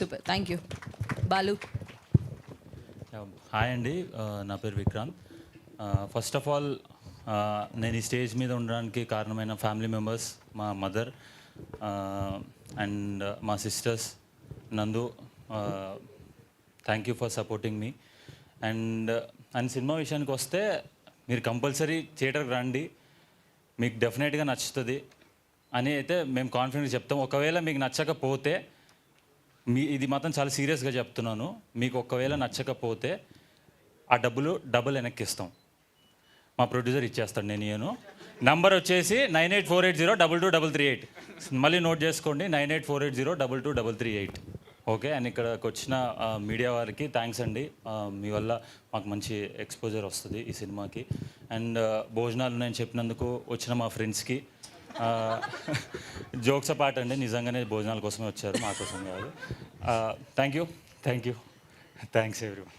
Super, thank you. Balu. Hi అండి, నా పేరు విక్రాంత్. ఫస్ట్ ఆఫ్ ఆల్ నేను ఈ స్టేజ్ మీద ఉండడానికి కారణమైన ఫ్యామిలీ మెంబర్స్, మా మదర్ అండ్ మా సిస్టర్స్, నందు. Thank you for supporting me. And cinema విషయానికి వస్తే మీరు కంపల్సరీ థియేటర్కి రండి, మీకు డెఫినెట్గా నచ్చుతుంది అని అయితే మేము కాన్ఫిడెంట్గా చెప్తాం. ఒకవేళ మీకు నచ్చకపోతే, ఇది మాత్రం చాలా సీరియస్గా చెప్తున్నాను, మీకు ఒకవేళ నచ్చకపోతే ఆ డబుల్ వెనక్కి ఇస్తాం. మా ప్రొడ్యూసర్ ఇచ్చేస్తాడు, నేను నంబర్ వచ్చేసి 9848022338. మళ్ళీ నోట్ చేసుకోండి, 9848022338. ఓకే. అండ్ ఇక్కడికి వచ్చిన మీడియా వారికి థ్యాంక్స్ అండి. మీ వల్ల మాకు మంచి ఎక్స్పోజర్ వస్తుంది ఈ సినిమాకి. అండ్ భోజనాలు నేను చెప్పినందుకు వచ్చిన మా ఫ్రెండ్స్కి జోక్స్ అపార్ట్ అండి, నిజంగానే భోజనాల కోసమే వచ్చారు, మా కోసం కాదు. Thank you. Thanks everyone.